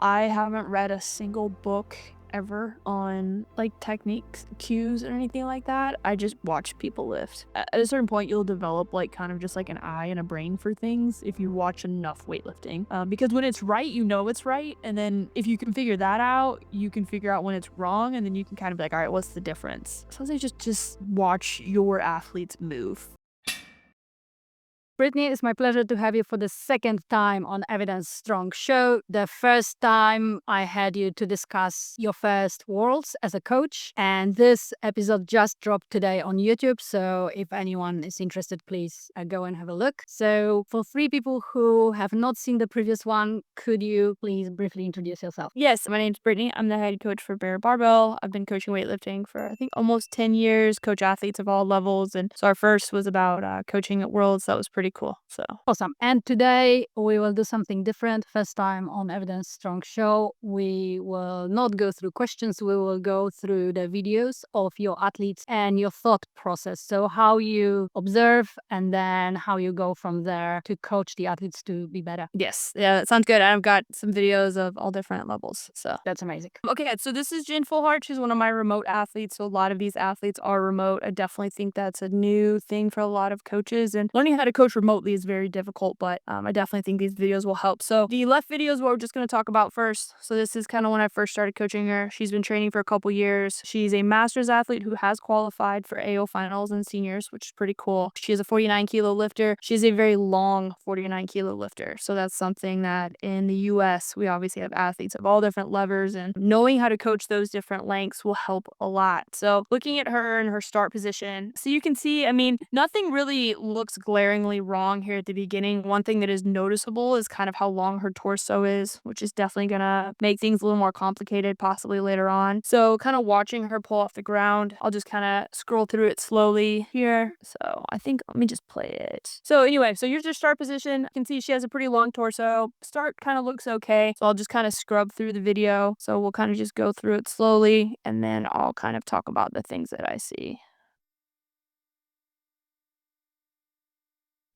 I haven't read a single book ever on like techniques, cues, or anything like that. I just watch people lift. At a certain point, you'll develop like kind of just like an eye and a brain for things if you watch enough weightlifting. Because when it's right, you know it's right, and then if you can figure that out, you can figure out when it's wrong, and then you can kind of be like, all right, what's the difference? So I say just watch your athletes move. Brittany, it's my pleasure to have you for the second time on Evidence Strong Show. The first time I had you to discuss your first Worlds as a coach, and this episode just dropped today on YouTube. So if anyone is interested, please go and have a look. So for 3 people who have not seen the previous one, could you please briefly introduce yourself? Yes, my name's Brittany. I'm the head coach for Bexar Barbell. I've been coaching weightlifting for I think almost 10 years, coach athletes of all levels. And so our first was about coaching at Worlds. That was pretty cool. So Awesome. And today we will do something different. First time on Evidence Strong Show. We will not go through questions. We will go through the videos of your athletes and your thought process. So how you observe and then how you go from there to coach the athletes to be better. yes, yeah, that sounds good. I've got some videos of all different levels. So That's amazing. okay, so this is Jen Fullhart. She's one of my remote athletes. So a lot of these athletes are remote. I definitely think that's a new thing for a lot of coaches. And learning how to coach remotely is very difficult, but I definitely think these videos will help. So the left video is what we're just going to talk about first. So this is kind of when I first started coaching her. She's been training for a couple years. She's a master's athlete who has qualified for AO finals and seniors, which is pretty cool. She is a 49 kilo lifter. She's a very long 49 kilo lifter. So that's something that in the US, we obviously have athletes of all different levers, and knowing how to coach those different lengths will help a lot. So looking at her and her start position, so you can see, I mean, nothing really looks glaringly wrong here at the beginning. One thing that is noticeable is kind of how long her torso is, which is definitely gonna make things a little more complicated possibly later on. So kind of watching her pull off the ground, I'll just kind of scroll through it slowly here. So I think, let me just play it. So anyway, so here's your start position. You can see she has a pretty long torso. Start kind of looks okay. So I'll just kind of scrub through the video. So we'll kind of just go through it slowly, and then I'll kind of talk about the things that I see.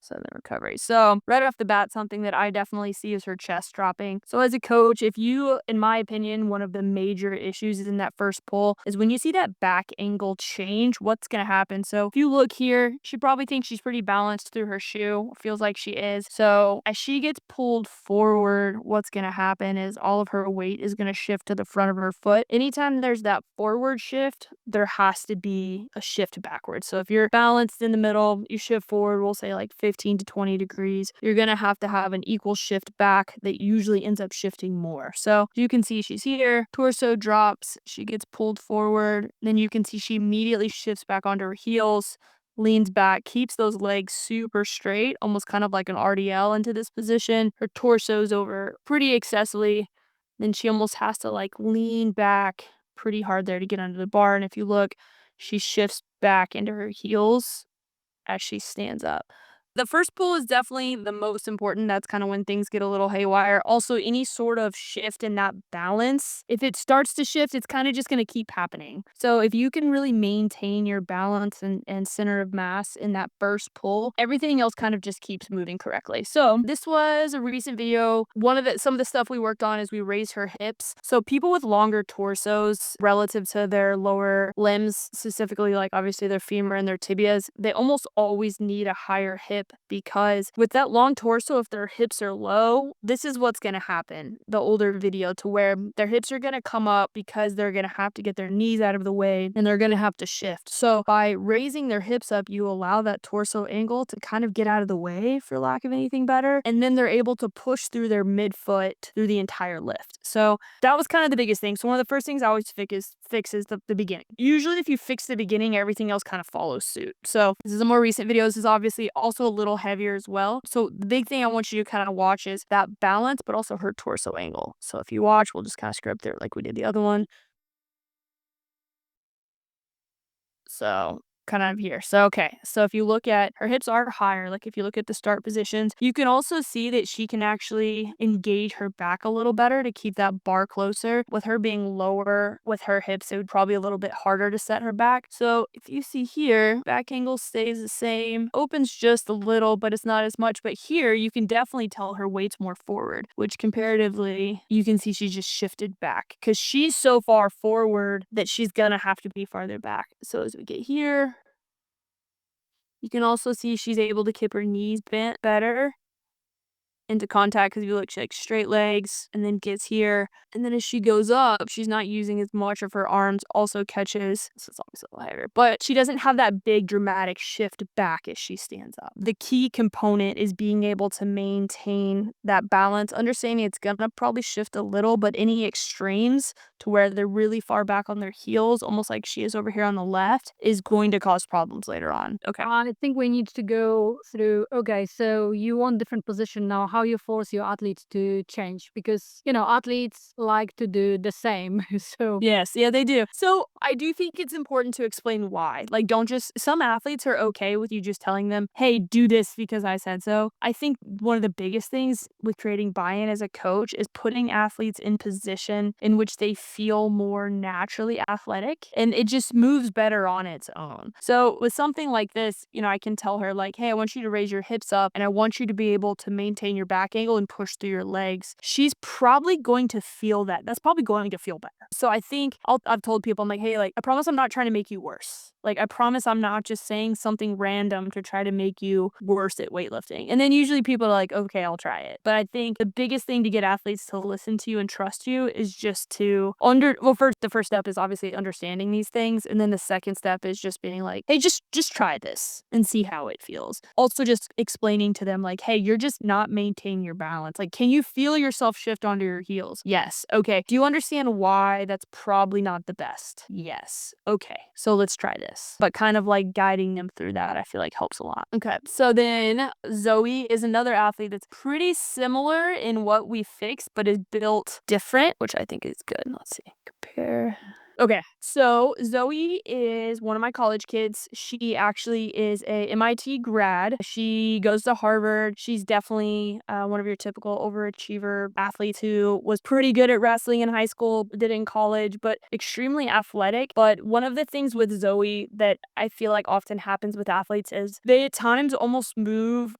So the recovery. So right off the bat, something that I definitely see is her chest dropping. So as a coach, if you, in my opinion, one of the major issues is in that first pull is when you see that back angle change, what's going to happen? So if you look here, she probably thinks she's pretty balanced through her shoe. Feels like she is. So as she gets pulled forward, what's going to happen is all of her weight is going to shift to the front of her foot. Anytime there's that forward shift, there has to be a shift backwards. So if you're balanced in the middle, you shift forward, we'll say like 15 to 20 degrees, you're going to have an equal shift back that usually ends up shifting more. So you can see she's here, torso drops, she gets pulled forward, then you can see she immediately shifts back onto her heels, leans back, keeps those legs super straight, almost kind of like an RDL into this position. Her torso's over pretty excessively. Then she almost has to like lean back pretty hard there to get under the bar. And if you look, she shifts back into her heels as she stands up. The first pull is definitely the most important. That's kind of when things get a little haywire. Also, any sort of shift in that balance, if it starts to shift, it's kind of just going to keep happening. So if you can really maintain your balance and center of mass in that first pull, everything else kind of just keeps moving correctly. So this was a recent video. Some of the stuff we worked on is we raised her hips. So people with longer torsos relative to their lower limbs, specifically like obviously their femur and their tibias, they almost always need a higher hip, because with that long torso, if their hips are low, this is what's going to happen. The older video, to where their hips are going to come up because they're going to have to get their knees out of the way and they're going to have to shift. So by raising their hips up, you allow that torso angle to kind of get out of the way, for lack of anything better, and then they're able to push through their midfoot through the entire lift. So that was kind of the biggest thing. So one of the first things I always fix is the beginning. Usually if you fix the beginning, everything else kind of follows suit. So this is a more recent video. This is obviously also a little heavier as well. So the big thing I want you to kind of watch is that balance, but also her torso angle. So if you watch, we'll just kind of scrub through it like we did the other one. So kind of here. So, okay. So if you look at her hips are higher, like if you look at the start positions, you can also see that she can actually engage her back a little better to keep that bar closer. With her being lower with her hips, it would probably be a little bit harder to set her back. So if you see here, back angle stays the same, opens just a little, but it's not as much. But here you can definitely tell her weight's more forward, which comparatively you can see she's just shifted back because she's so far forward that she's gonna have to be farther back. So as we get here, you can also see she's able to keep her knees bent better into contact because if you look, she like straight legs and then gets here. And then as she goes up, she's not using as much of her arms, also catches. This is obviously a little heavier, but she doesn't have that big dramatic shift back as she stands up. The key component is being able to maintain that balance, understanding it's gonna probably shift a little, but any extremes to where they're really far back on their heels, almost like she is over here on the left, is going to cause problems later on. Okay. I think we need to go through, okay, so you want different position now, how you force your athletes to change, because, athletes like to do the same. So Yes, yeah, they do. So I do think it's important to explain why. Like, don't just, some athletes are okay with you just telling them, hey, do this because I said so. I think one of the biggest things with creating buy-in as a coach is putting athletes in position in which they feel more naturally athletic, and it just moves better on its own. So with something like this, I can tell her like, hey, I want you to raise your hips up and I want you to be able to maintain your back angle and push through your legs. She's probably going to feel that. That's probably going to feel better. So I think I've told people, I'm like, hey, like, I promise I'm not trying to make you worse. Like, I promise I'm not just saying something random to try to make you worse at weightlifting. And then usually people are like, okay, I'll try it. But I think the biggest thing to get athletes to listen to you and trust you is just to first, the first step is obviously understanding these things. And then the second step is just being like, hey, just try this and see how it feels. Also just explaining to them like, hey, you're just not maintaining your balance. Like, can you feel yourself shift onto your heels? Yes. Okay. Do you understand why that's probably not the best? Yes. Okay. So let's try this. But kind of like guiding them through that, I feel like helps a lot. Okay. So then Zoe is another athlete that's pretty similar in what we fixed, but is built different, which I think is good. Let's see. Compare. Okay, so Zoe is one of my college kids. She actually is a MIT grad. She goes to Harvard. She's definitely one of your typical overachiever athletes who was pretty good at wrestling in high school, did it in college, but extremely athletic. But one of the things with Zoe that I feel like often happens with athletes is they at times almost move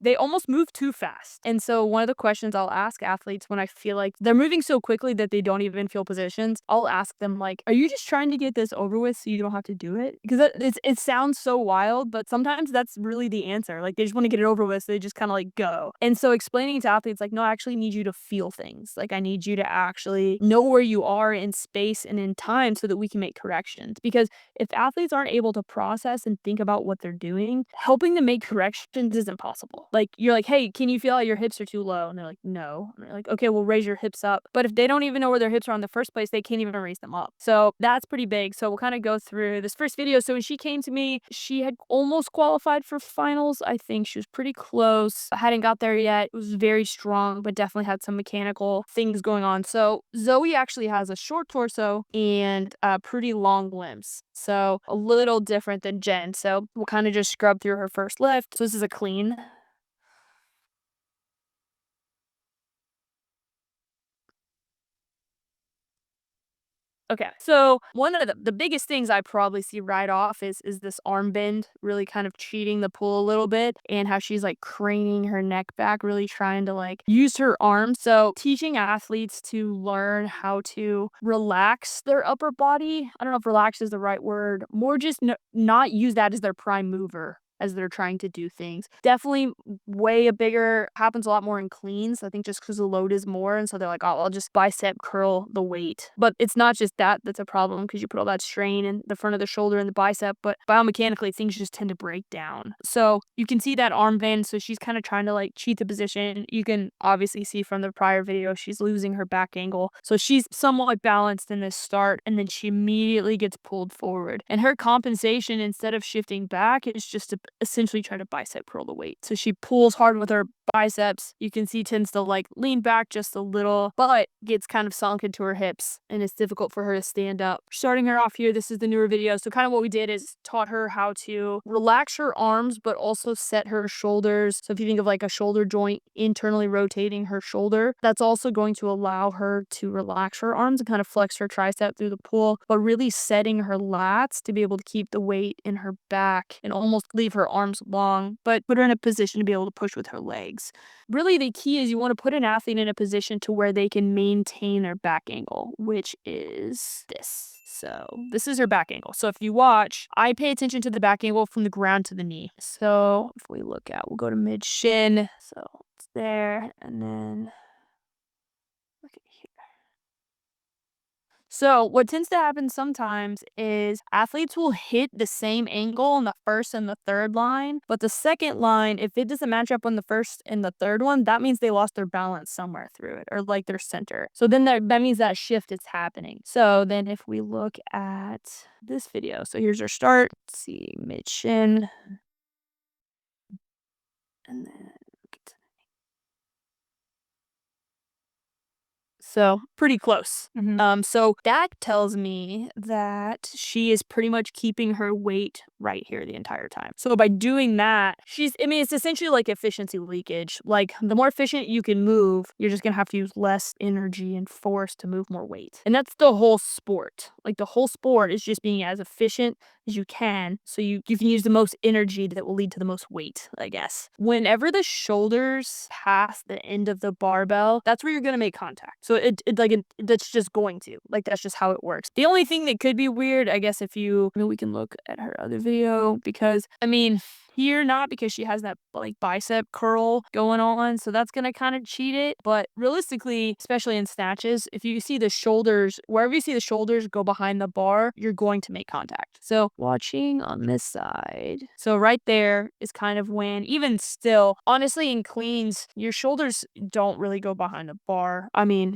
too fast. And so one of the questions I'll ask athletes when I feel like they're moving so quickly that they don't even feel positions, I'll ask them like, are you just trying to get this over with so you don't have to do it? Because it sounds so wild, but sometimes that's really the answer. Like, they just want to get it over with, so they just kind of like go. And so explaining to athletes like, no, I actually need you to feel things. Like, I need you to actually know where you are in space and in time so that we can make corrections. Because if athletes aren't able to process and think about what they're doing, helping them make corrections isn't possible. Like, you're like, hey, can you feel like your hips are too low? And they're like, no. And they're like, okay, well, raise your hips up. But if they don't even know where their hips are in the first place, they can't even raise them up. So that's pretty big. So we'll kind of go through this first video. So when she came to me, she had almost qualified for finals. I think she was pretty close. I hadn't got there yet. It was very strong, but definitely had some mechanical things going on. So Zoe actually has a short torso and pretty long limbs. So a little different than Jen. So we'll kind of just scrub through her first lift. So this is a clean. Okay, so one of the biggest things I probably see right off is this arm bend, really kind of cheating the pull a little bit, and how she's like craning her neck back, really trying to like use her arms. So teaching athletes to learn how to relax their upper body. I don't know if relax is the right word. More just not use that as their prime mover as they're trying to do things. Definitely way a bigger, happens a lot more in cleans. I think just because the load is more. And so they're like, oh, I'll just bicep curl the weight. But it's not just that that's a problem because you put all that strain in the front of the shoulder and the bicep. But biomechanically, things just tend to break down. So you can see that arm bend. So she's kind of trying to like cheat the position. You can obviously see from the prior video, she's losing her back angle. So she's somewhat balanced in this start. And then she immediately gets pulled forward. And her compensation, instead of shifting back, is just essentially try to bicep curl the weight. So she pulls hard with her biceps. You can see tends to like lean back just a little, but gets kind of sunk into her hips, and it's difficult for her to stand up. Starting her off here, this is the newer video. So kind of what we did is taught her how to relax her arms, but also set her shoulders. So if you think of like a shoulder joint internally rotating her shoulder, that's also going to allow her to relax her arms and kind of flex her tricep through the pull, but really setting her lats to be able to keep the weight in her back and almost leave her arms long, but put her in a position to be able to push with her legs. Really, the key is you want to put an athlete in a position to where they can maintain their back angle, which is this. So this is her back angle. So if you watch, I pay attention to the back angle from the ground to the knee. So if we look at, we'll go to mid shin. So it's there, and then look at here. So what tends to happen sometimes is athletes will hit the same angle on the first and the third line, but the second line, if it doesn't match up on the first and the third one, that means they lost their balance somewhere through it, or like their center. So then that means that shift is happening. So then if we look at this video, so here's our start. Let's see, mid shin, and then so pretty close. So that tells me that she is pretty much keeping her weight right here the entire time. So by doing that, it's essentially like efficiency leakage. Like the more efficient you can move, you're just gonna have to use less energy and force to move more weight. And that's the whole sport. Like the whole sport is just being as efficient as you can, so you can use the most energy that will lead to the most weight, I guess. Whenever the shoulders pass the end of the barbell, that's where you're gonna make contact. So that's just going to, like, that's just how it works. The only thing that could be weird, I guess, we can look at her other video, because here, not because she has that like bicep curl going on, so that's gonna kind of cheat it. But realistically, especially in snatches, if you see the shoulders, wherever you see the shoulders go behind the bar, you're going to make contact. So watching on this side, so right there is kind of when, even still, honestly, in cleans, your shoulders don't really go behind the bar.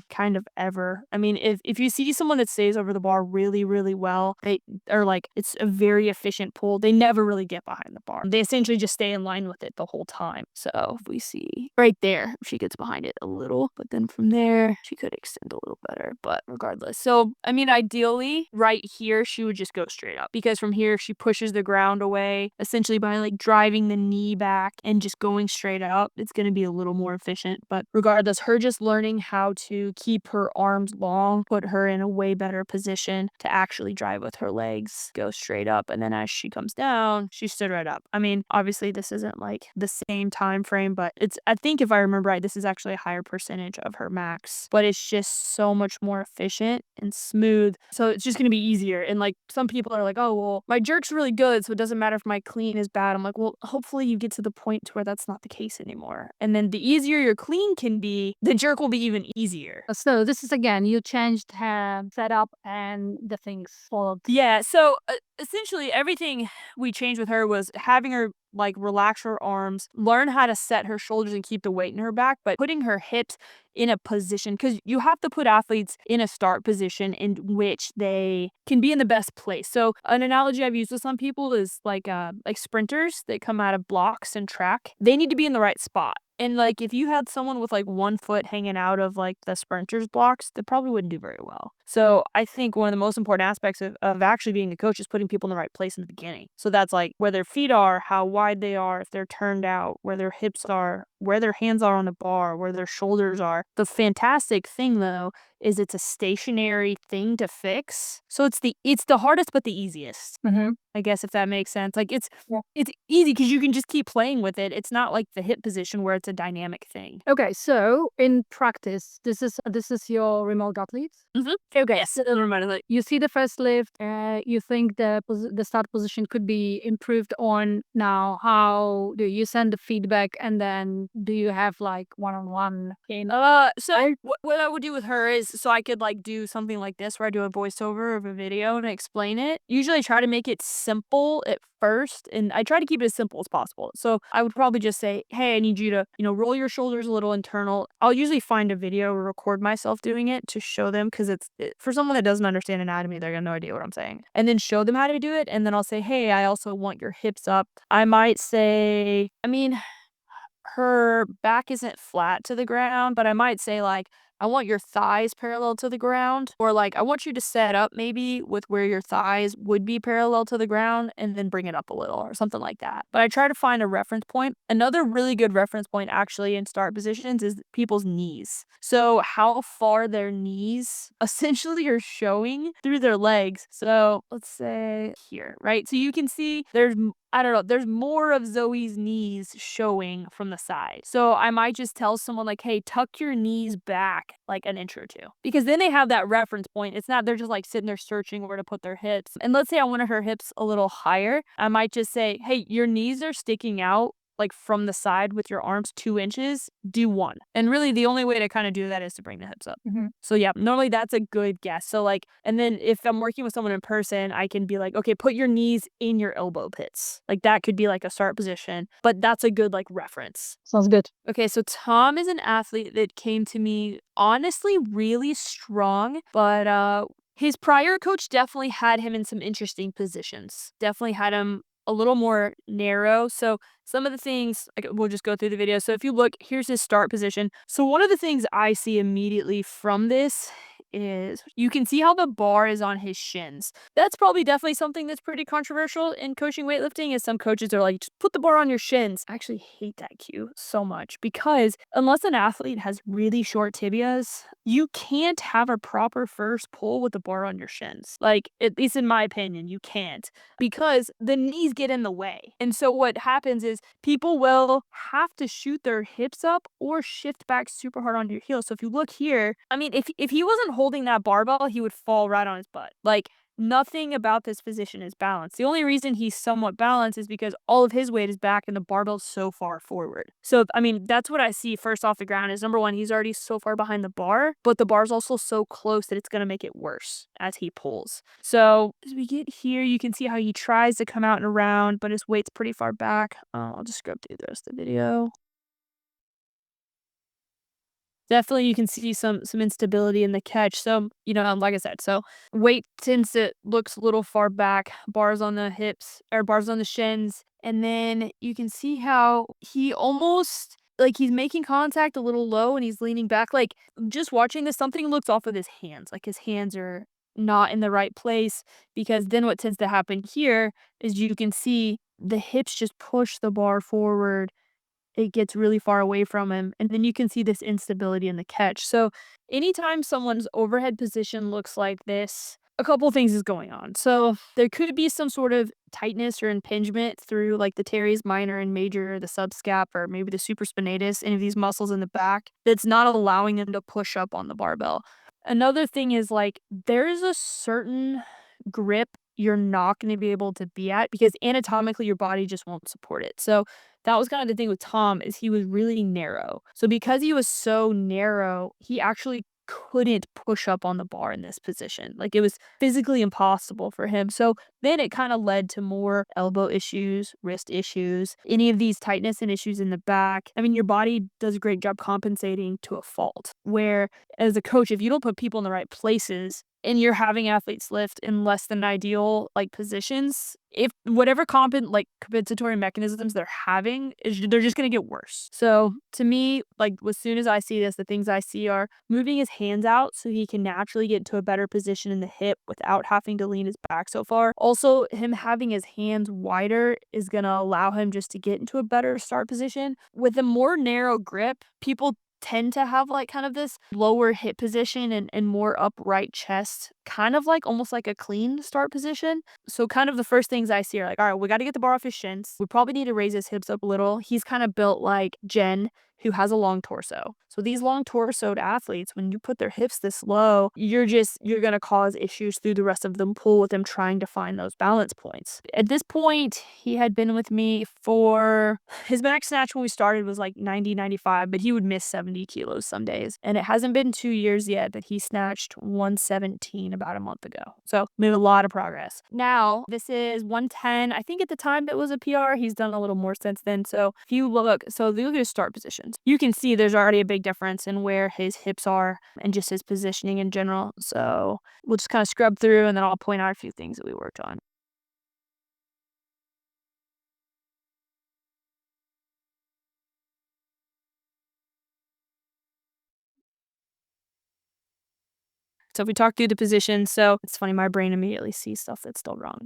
Kind of ever. If you see someone that stays over the bar really, really well, they are like, it's a very efficient pull. They never really get behind the bar. They essentially just stay in line with it the whole time. So if we see right there, she gets behind it a little, but then from there, she could extend a little better, but regardless. So, ideally, right here, she would just go straight up, because from here, she pushes the ground away, essentially by like driving the knee back and just going straight up. It's going to be a little more efficient, but regardless, her just learning how to keep her arms long, put her in a way better position to actually drive with her legs, go straight up, and then as she comes down, she stood right up. Obviously this isn't like the same time frame, but I think if I remember right, this is actually a higher percentage of her max, but it's just so much more efficient and smooth. So it's just going to be easier. And like some people are like, oh, well, my jerk's really good, so it doesn't matter if my clean is bad. I'm like, well, hopefully you get to the point to where that's not the case anymore. And then the easier your clean can be, the jerk will be even easier. So this is, again, you changed her setup and the things followed. Yeah, so essentially everything we changed with her was having her like relax her arms, learn how to set her shoulders and keep the weight in her back, but putting her hips in a position, because you have to put athletes in a start position in which they can be in the best place. So an analogy I've used with some people is like sprinters that come out of blocks and track. They need to be in the right spot. And like if you had someone with like 1 foot hanging out of like the sprinters blocks, they probably wouldn't do very well. So I think one of the most important aspects of actually being a coach is putting people in the right place in the beginning. So that's like where their feet are, how wide they are, if they're turned out, where their hips are, where their hands are on the bar, where their shoulders are. The fantastic thing though is it's a stationary thing to fix. So it's the hardest but the easiest. I guess, if that makes sense. Like it's easy because you can just keep playing with it. It's not like the hip position where it's a dynamic thing. Okay, so in practice, this is your remote athletes. Okay, yes. You see the first lift. You think the start position could be improved on. Now, how do you send the feedback, and then do you have like one-on-one? So what I would do with her is is so I could like do something like this where I do a voiceover of a video to explain it. Usually I try to make it simple at first, and I try to keep it as simple as possible. So I would probably just say, hey, I need you to, roll your shoulders a little internal. I'll usually find a video or record myself doing it to show them, because for someone that doesn't understand anatomy, they're gonna have no idea what I'm saying. And then show them how to do it. And then I'll say, hey, I also want your hips up. I might say, her back isn't flat to the ground, but I might say, like, I want your thighs parallel to the ground, or like, I want you to set up maybe with where your thighs would be parallel to the ground and then bring it up a little or something like that. But I try to find a reference point. Another really good reference point actually in start positions is people's knees. So how far their knees essentially are showing through their legs. So let's say here, right? So you can see there's more of Zoe's knees showing from the side. So I might just tell someone like, hey, tuck your knees back like an inch or two. Because then they have that reference point. It's not, they're just like sitting there searching where to put their hips. And let's say I wanted her hips a little higher. I might just say, hey, your knees are sticking out like from the side with your arms 2 inches, do 1. And really the only way to kind of do that is to bring the hips up. So yeah, normally that's a good guess. So like, and then if I'm working with someone in person, I can be like, okay, put your knees in your elbow pits. Like that could be like a start position, but that's a good like reference. Sounds good. Okay, so Tom is an athlete that came to me honestly really strong, but his prior coach definitely had him in some interesting positions. Definitely had him a little more narrow. So some of the things, like, we'll just go through the video. So if you look, here's his start position. So one of the things I see immediately from this is you can see how the bar is on his shins. That's probably definitely something that's pretty controversial in coaching weightlifting, is some coaches are like, just put the bar on your shins. I actually hate that cue so much, because unless an athlete has really short tibias, you can't have a proper first pull with the bar on your shins. Like, at least in my opinion, you can't, because the knees get in the way. And so what happens is people will have to shoot their hips up or shift back super hard onto your heels. So if you look here, if he wasn't holding that barbell, he would fall right on his butt. Like, nothing about this position is balanced. The only reason he's somewhat balanced is because all of his weight is back and the barbell's so far forward. So, that's what I see first off the ground is, number one, he's already so far behind the bar, but the bar's also so close that it's going to make it worse as he pulls. So as we get here, you can see how he tries to come out and around, but his weight's pretty far back. I'll just scrub through the rest of the video. Definitely you can see some instability in the catch. So, like I said, so weight tends to looks a little far back, bars on the hips or bars on the shins. And then you can see how he almost like he's making contact a little low and he's leaning back. Like, just watching this, something looks off with his hands. Like his hands are not in the right place, because then what tends to happen here is you can see the hips just push the bar forward. It gets really far away from him, and then you can see this instability in the catch. So anytime someone's overhead position looks like this, a couple things is going on. So there could be some sort of tightness or impingement through like the teres minor and major, the subscap, or maybe the supraspinatus, any of these muscles in the back, that's not allowing them to push up on the barbell. Another thing is, like, there's a certain grip you're not going to be able to be at because anatomically your body just won't support it. So that was kind of the thing with Tom, is he was really narrow. So because he was so narrow, he actually couldn't push up on the bar in this position. Like, it was physically impossible for him. So then it kind of led to more elbow issues, wrist issues, any of these tightness and issues in the back. Your body does a great job compensating to a fault, where as a coach, if you don't put people in the right places and you're having athletes lift in less than ideal like positions, if whatever compensatory mechanisms they're having they're just going to get worse. So to me, like, as soon as I see this, the things I see are moving his hands out so he can naturally get into a better position in the hip without having to lean his back so far. Also, him having his hands wider is going to allow him just to get into a better start position. With a more narrow grip, people tend to have like kind of this lower hip position and more upright chest, kind of like almost like a clean start position. So kind of the first things I see are like, all right, we got to get the bar off his shins. We probably need to raise his hips up a little. He's kind of built like Jen who has a long torso. So these long torsoed athletes, when you put their hips this low, you're going to cause issues through the rest of the pull with them trying to find those balance points. At this point, he had been with me for his max snatch when we started was like 90, 95, but he would miss 70 kilos some days. And it hasn't been 2 years yet, but he snatched 117 about a month ago. So made a lot of progress. Now, this is 110. I think at the time it was a PR. He's done a little more since then. So if you look at his start positions, you can see there's already a big difference in where his hips are and just his positioning in general. So we'll just kind of scrub through and then I'll point out a few things that we worked on. So if we talk through the positions, so it's funny, my brain immediately sees stuff that's still wrong.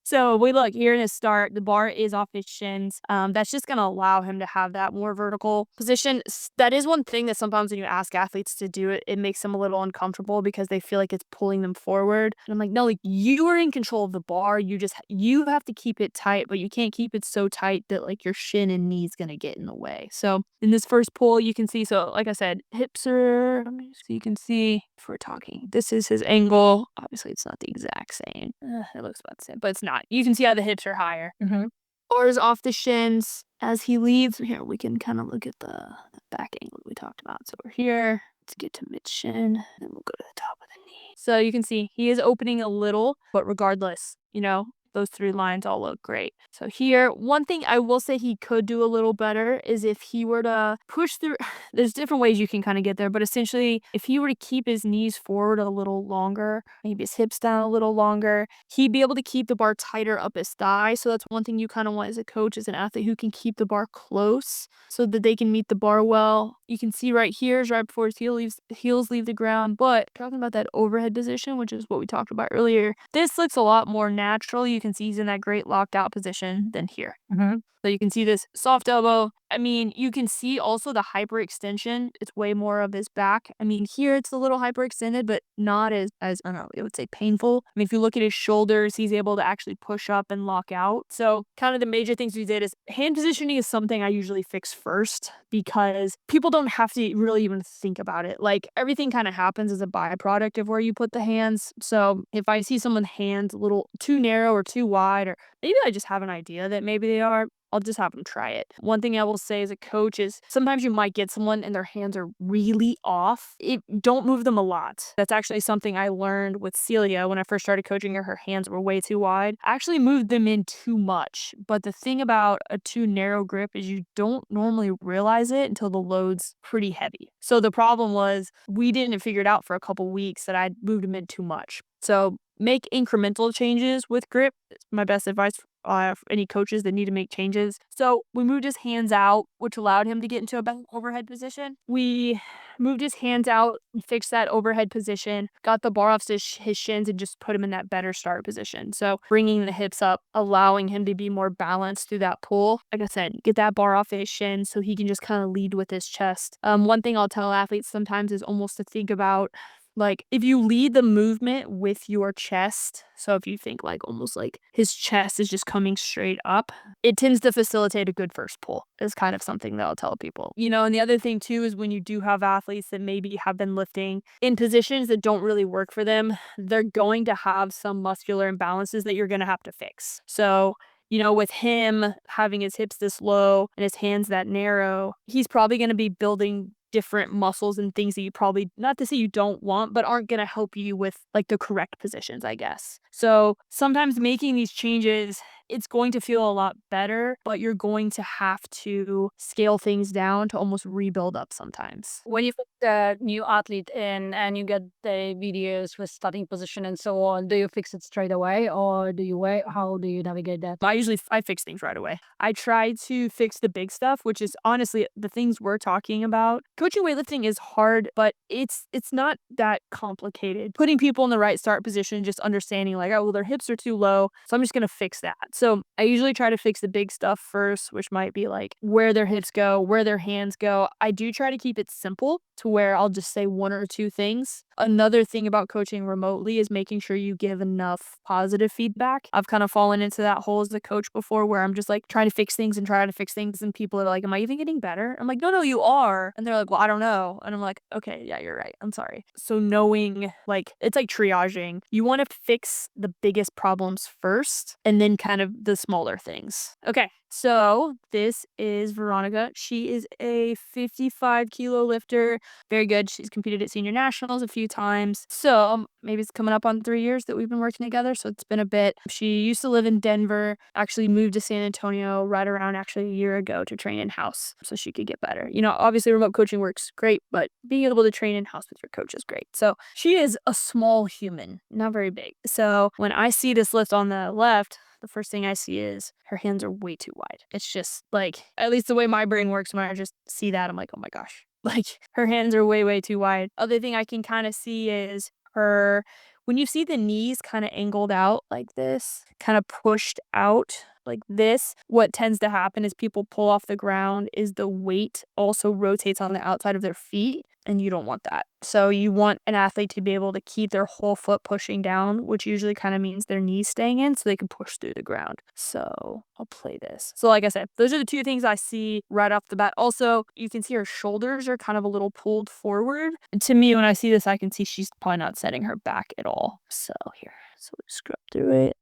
So we look here in his start, the bar is off his shins. That's just going to allow him to have that more vertical position. That is one thing that sometimes when you ask athletes to do it, it makes them a little uncomfortable because they feel like it's pulling them forward. And I'm like, no, like you are in control of the bar. You have to keep it tight, but you can't keep it so tight that like your shin and knee's going to get in the way. So in this first pull, you can see, so like I said, hips are, so you can see if we're talking. This is his angle. Obviously, it's not the exact same. It looks about the same, but it's not. You can see how the hips are higher. Bars off the shins. As he leads, here we can kind of look at the back angle we talked about. So we're here. Let's get to mid shin, then we'll go to the top of the knee. So you can see he is opening a little, but regardless, those 3 lines all look great. So here, one thing I will say he could do a little better is if he were to push through, there's different ways you can kind of get there, but essentially if he were to keep his knees forward a little longer, maybe his hips down a little longer, he'd be able to keep the bar tighter up his thigh. So that's one thing you kind of want as a coach, as an athlete who can keep the bar close so that they can meet the bar well. You can see right here is right before his heels leave the ground, but talking about that overhead position, which is what we talked about earlier, this looks a lot more natural. You can see he's in that great locked out position than here. So you can see this soft elbow. I mean, you can see also the hyperextension. It's way more of his back. I mean, here it's a little hyperextended, but not as I don't know, it would say painful. I mean, if you look at his shoulders, he's able to actually push up and lock out. So kind of the major things we did is hand positioning is something I usually fix first because people don't have to really even think about it. Like everything kind of happens as a byproduct of where you put the hands. So if I see someone's hands a little too narrow or too wide, or maybe I just have an idea that maybe they are, I'll just have them try it. One thing I will say as a coach is sometimes you might get someone and their hands are really off. Don't move them a lot. That's actually something I learned with Celia when I first started coaching her. Her hands were way too wide. I actually moved them in too much. But the thing about a too narrow grip is you don't normally realize it until the load's pretty heavy. So the problem was we didn't figure it out for a couple weeks that I'd moved them in too much. So make incremental changes with grip. It's my best advice for any coaches that need to make changes. So we moved his hands out, which allowed him to get into a better overhead position. We moved his hands out, fixed that overhead position, got the bar off his shins, and just put him in that better start position. So bringing the hips up, allowing him to be more balanced through that pull. Like I said, get that bar off his shins so he can just kind of lead with his chest. One thing I'll tell athletes sometimes is almost to think about, like, if you lead the movement with your chest, so if you think like almost like his chest is just coming straight up, it tends to facilitate a good first pull, is kind of something that I'll tell people. And the other thing too is when you do have athletes that maybe have been lifting in positions that don't really work for them, they're going to have some muscular imbalances that you're going to have to fix. So with him having his hips this low and his hands that narrow, he's probably going to be building different muscles and things that you probably, not to say you don't want, but aren't going to help you with like the correct positions, I guess. So sometimes making these changes, it's going to feel a lot better, but you're going to have to scale things down to almost rebuild up sometimes. When you put the new athlete in and you get the videos with starting position and so on, do you fix it straight away or do you wait? How do you navigate that? I fix things right away. I try to fix the big stuff, which is honestly the things we're talking about. Coaching weightlifting is hard, but it's not that complicated. Putting people in the right start position, just understanding like, oh, well, their hips are too low, so I'm just going to fix that. So I usually try to fix the big stuff first, which might be like where their hips go, where their hands go. I do try to keep it simple to where I'll just say one or two things. Another thing about coaching remotely is making sure you give enough positive feedback. I've kind of fallen into that hole as a coach before where I'm just like trying to fix things and trying to fix things. And people are like, am I even getting better? I'm like, no, you are. And they're like, well, I don't know. And I'm like, okay, yeah, you're right. I'm sorry. So knowing like, it's like triaging. You want to fix the biggest problems first and then kind of the smaller things. Okay. So this is Veronica. She is a 55-kilo lifter. Very good. She's competed at senior nationals a few times. So maybe it's coming up on 3 years that we've been working together. So it's been a bit. She used to live in Denver, actually moved to San Antonio right around actually a year ago to train in-house so she could get better. You know, obviously remote coaching works great, but being able to train in-house with your coach is great. So she is a small human, not very big. So when I see this lift on the left, the first thing I see is her hands are way too wide. It's just like, at least the way my brain works, when I just see that, I'm like, oh my gosh, like her hands are way too wide. Other thing I can kind of see is her, when you see the knees kind of angled out like this, kind of pushed out like this, what tends to happen is people pull off the ground is the weight also rotates on the outside of their feet, and you don't want that. So you want an athlete to be able to keep their whole foot pushing down, which usually kind of means their knees staying in so they can push through the ground. So I'll play this. So like I said, those are the two things I see right off the bat. Also, you can see her shoulders are kind of a little pulled forward. And to me, when I see this, I can see she's probably not setting her back at all. So here, so we scrub through it.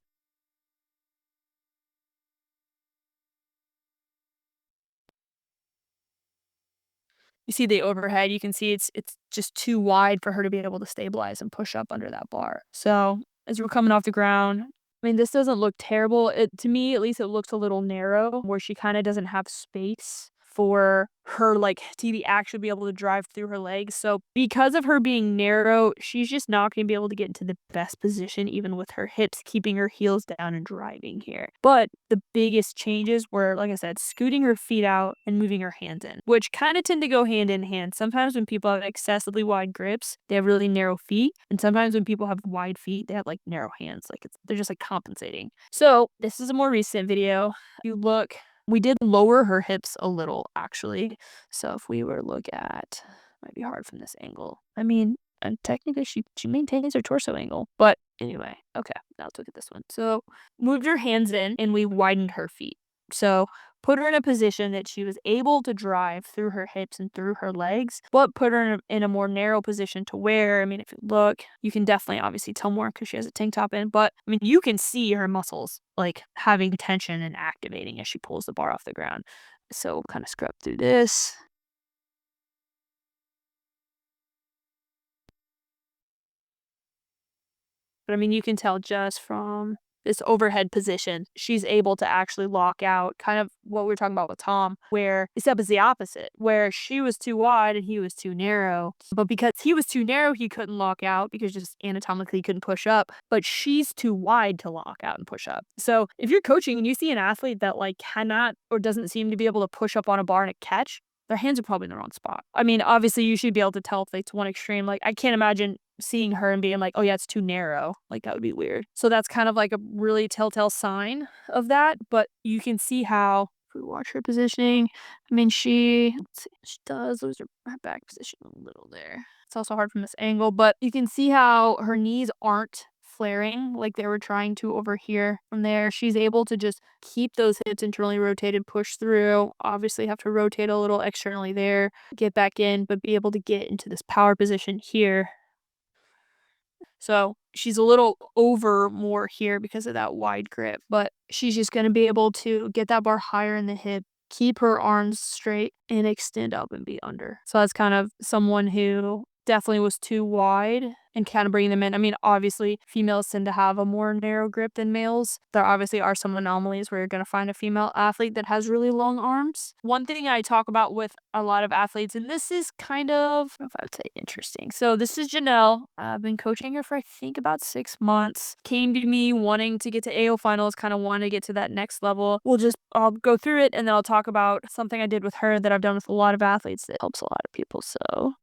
You see the overhead, you can see it's just too wide for her to be able to stabilize and push up under that bar. So, as we're coming off the ground, I mean, this doesn't look terrible. It, to me, at least it looks a little narrow where she kinda doesn't have space for her, like, to be actually be able to drive through her legs. So, because of her being narrow, she's just not gonna be able to get into the best position even with her hips keeping her heels down and driving here. But the biggest changes were, like I said, scooting her feet out and moving her hands in, which kinda tend to go hand in hand. Sometimes when people have excessively wide grips, they have really narrow feet, and sometimes when people have wide feet, they have, like, narrow hands, like, they're just, like, compensating. So, this is a more recent video. If you look, we did lower her hips a little, actually. So if we were to look at, might be hard from this angle. I mean, and technically she maintains her torso angle. But anyway, okay, now let's look at this one. So moved her hands in and we widened her feet. So put her in a position that she was able to drive through her hips and through her legs, but put her in a more narrow position to where, I mean, if you look, you can definitely obviously tell more because she has a tank top in, but I mean, you can see her muscles like having tension and activating as she pulls the bar off the ground. So kind of scrub through this. But I mean, you can tell just from this overhead position, she's able to actually lock out, kind of what we were talking about with Tom, where except it's the opposite, where she was too wide and he was too narrow. But because he was too narrow, he couldn't lock out because just anatomically he couldn't push up. But she's too wide to lock out and push up. So if you're coaching and you see an athlete that like cannot or doesn't seem to be able to push up on a bar and a catch, their hands are probably in the wrong spot. I mean, obviously you should be able to tell if it's one extreme. Like I can't imagine seeing her and being like, oh yeah, it's too narrow. Like that would be weird. So that's kind of like a really telltale sign of that. But you can see how, if we watch her positioning, I mean, let's see, she does lose her back position a little there. It's also hard from this angle, but you can see how her knees aren't flaring like they were trying to over here. From there, she's able to just keep those hips internally rotated, push through, obviously have to rotate a little externally there, get back in, but be able to get into this power position here. So she's a little over more here because of that wide grip, but she's just going to be able to get that bar higher in the hip, keep her arms straight, and extend up and be under. So that's kind of someone who definitely was too wide and kind of bringing them in. I mean, obviously, females tend to have a more narrow grip than males. There obviously are some anomalies where you're going to find a female athlete that has really long arms. One thing I talk about with a lot of athletes, and this is kind of, I don't know if I would say interesting. So this is Janelle. I've been coaching her for I think about 6 months. Came to me wanting to get to AO finals, kind of wanting to get to that next level. I'll go through it and then I'll talk about something I did with her that I've done with a lot of athletes that helps a lot of people. So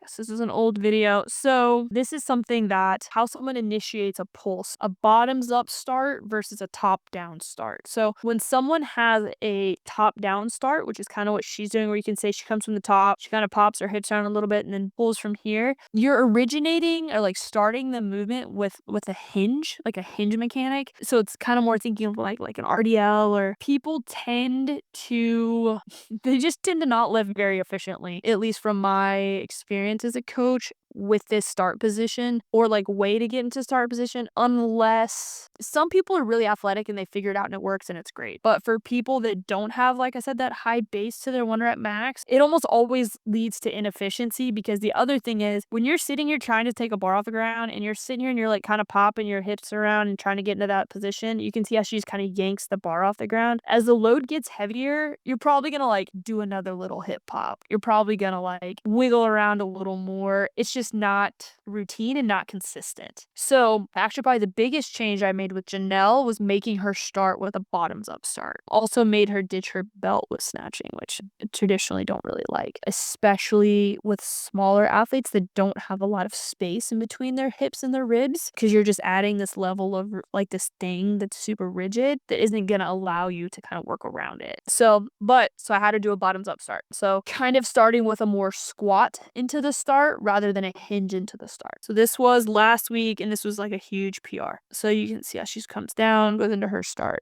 Yes, this is an old video. So this is something that how someone initiates a pulse, a bottoms up start versus a top down start. So when someone has a top down start, which is kind of what she's doing, where you can say she comes from the top, she kind of pops her hips down a little bit and then pulls from here. You're originating or like starting the movement with a hinge, like a hinge mechanic. So it's kind of more thinking of like an RDL, or people tend to they just tend to not lift very efficiently, at least from my experience as a coach with this start position or like way to get into start position, unless some people are really athletic and they figure it out and it works and it's great. But for people that don't have, like I said, that high base to their 1 rep max, it almost always leads to inefficiency, because the other thing is when you're sitting here trying to take a bar off the ground and you're sitting here and you're like kind of popping your hips around and trying to get into that position, you can see how she just kind of yanks the bar off the ground. As the load gets heavier, you're probably going to like do another little hip pop. You're probably going to like wiggle around a little more. It's just not routine and not consistent. So actually probably the biggest change I made with Janelle was making her start with a bottoms up start. Also made her ditch her belt with snatching, which I traditionally don't really like, especially with smaller athletes that don't have a lot of space in between their hips and their ribs, because you're just adding this level of like this thing that's super rigid that isn't going to allow you to kind of work around it. So I had to do a bottoms up start. So kind of starting with a more squat into the start rather than a hinge into the start. So this was last week and this was like a huge PR. So you can see how she comes down, goes into her start.